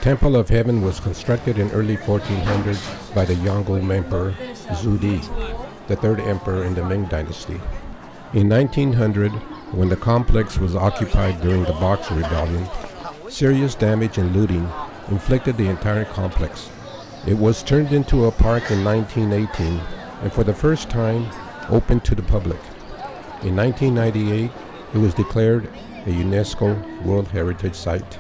Temple of Heaven was constructed in early 1400s by the Yongle Emperor Zudi, the third emperor in the Ming Dynasty. In 1900, when the complex was occupied during the Boxer Rebellion, serious damage and looting inflicted the entire complex. It was turned into a park in 1918 and for the first time opened to the public. In 1998, it was declared a UNESCO World Heritage Site.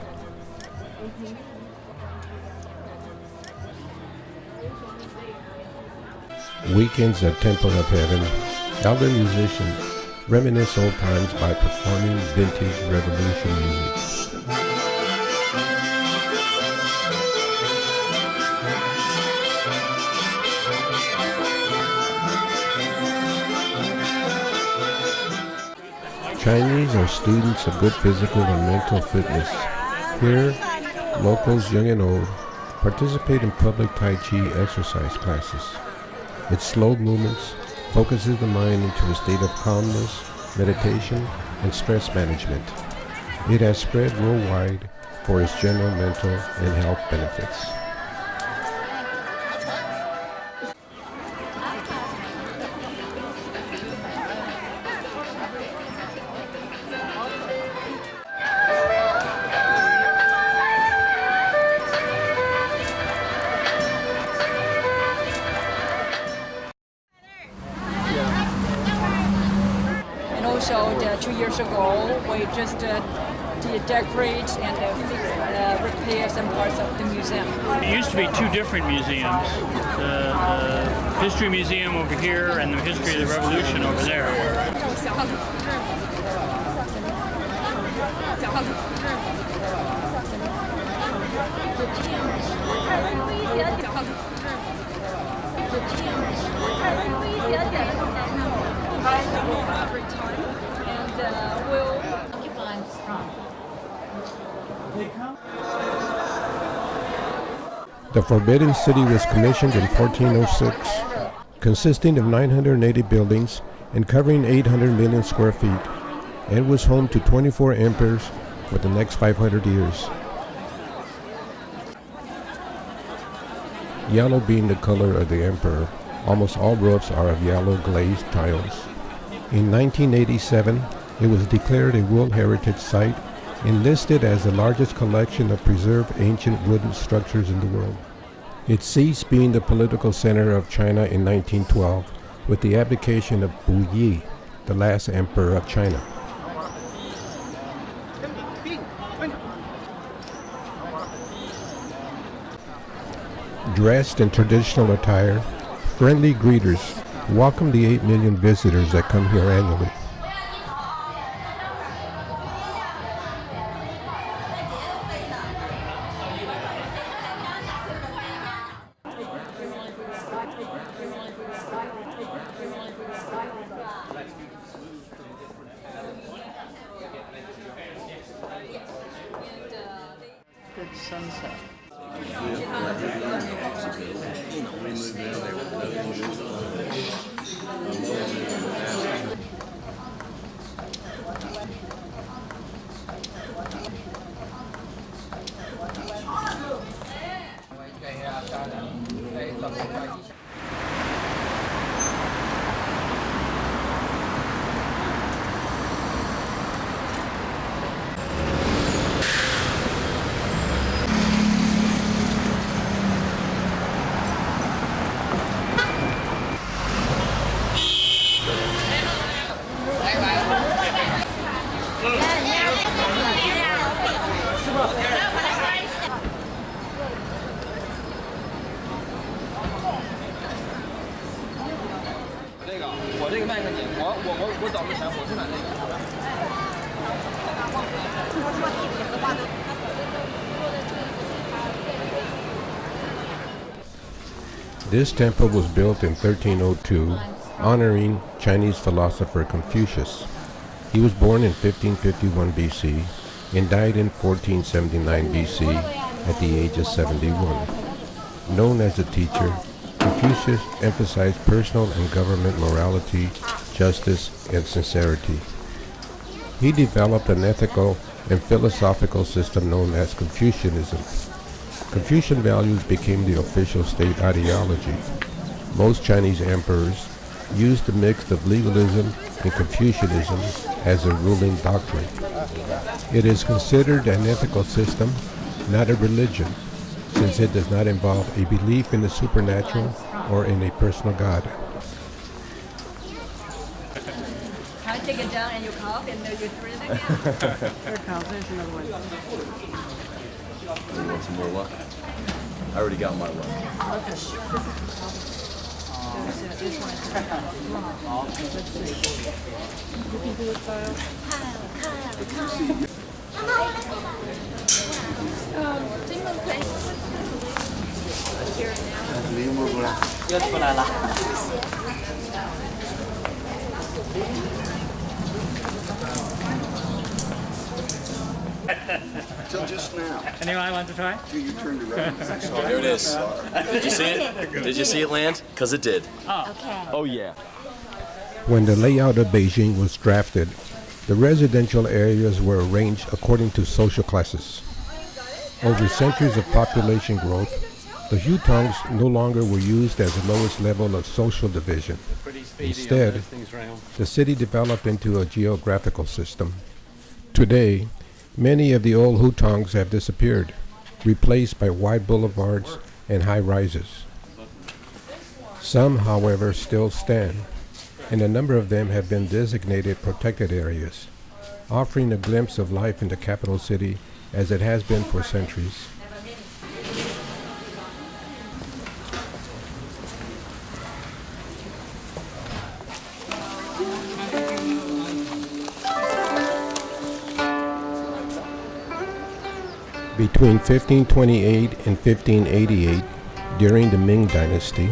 Weekends at Temple of Heaven, elder musicians reminisce old times by performing vintage revolution music. Chinese are students of good physical and mental fitness. Here, locals, young and old, participate in public Tai Chi exercise classes. Its slow movements focuses the mind into a state of calmness, meditation, and stress management. It has spread worldwide for its general mental and health benefits. And also 2 years ago, we just decorate and repair some parts of the museum. It used to be two different museums, the History Museum over here and the History of the Revolution over there. The Forbidden City was commissioned in 1406, consisting of 980 buildings and covering 800 million square feet, and was home to 24 emperors for the next 500 years. Yellow being the color of the emperor, almost all roofs are of yellow glazed tiles. In 1987, it was declared a World Heritage Site and listed as the largest collection of preserved ancient wooden structures in the world. It ceased being the political center of China in 1912 with the abdication of Bu Yi, the last emperor of China. Dressed in traditional attire, friendly greeters welcome the 8 million visitors that come here annually. Good sunset. This temple was built in 1302, honoring Chinese philosopher Confucius. He was born in 1551 BC and died in 1479 BC at the age of 71. Known as a teacher, Confucius emphasized personal and government morality, justice, and sincerity. He developed an ethical and philosophical system known as Confucianism. Confucian values became the official state ideology. Most Chinese emperors used a mix of legalism and Confucianism as a ruling doctrine. It is considered an ethical system, not a religion, since it does not involve a belief in the supernatural or in a personal God. Can I take it down and you cough and then you breathe again? Here comes, there's another one. You want some more luck? I already got my luck. Okay. This one. Let's see. You can do it, Kyle. Till just now. Anyone want to try? Till you turned around. There it is. Did you see it? Did you see it land? Because it did. Oh, yeah. When the layout of Beijing was drafted, the residential areas were arranged according to social classes. Over centuries of population growth, the hutongs no longer were used as the lowest level of social division. Instead, the city developed into a geographical system. Today, many of the old hutongs have disappeared, replaced by wide boulevards and high rises. Some, however, still stand, and a number of them have been designated protected areas, offering a glimpse of life in the capital city as it has been for centuries. Between 1528 and 1588, during the Ming Dynasty,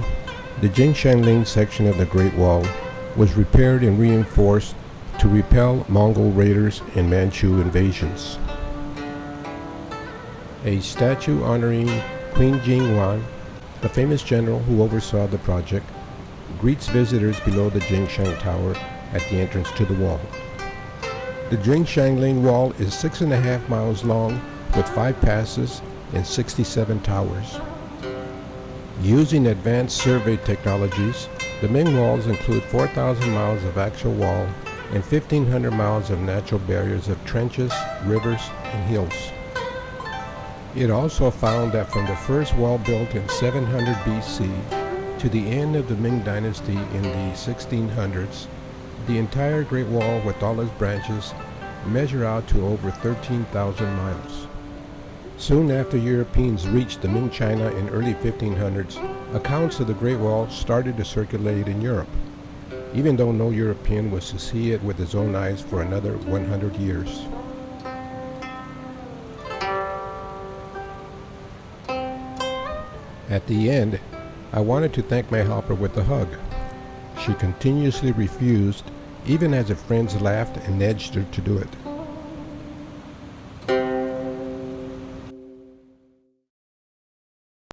the Jingshanling section of the Great Wall was repaired and reinforced to repel Mongol raiders and Manchu invasions. A statue honoring Queen Jingyuan, the famous general who oversaw the project, greets visitors below the Jingshang Tower at the entrance to the wall. The Jingshanling Wall is 6.5 miles long with 5 passes and 67 towers. Using advanced survey technologies, the Ming walls include 4,000 miles of actual wall and 1,500 miles of natural barriers of trenches, rivers, and hills. It also found that from the first wall built in 700 BC to the end of the Ming Dynasty in the 1600s, the entire Great Wall with all its branches measure out to over 13,000 miles. Soon after Europeans reached the Ming China in early 1500s, accounts of the Great Wall started to circulate in Europe, even though no European was to see it with his own eyes for another 100 years. At the end, I wanted to thank my helper with a hug. She continuously refused, even as her friends laughed and nudged her to do it.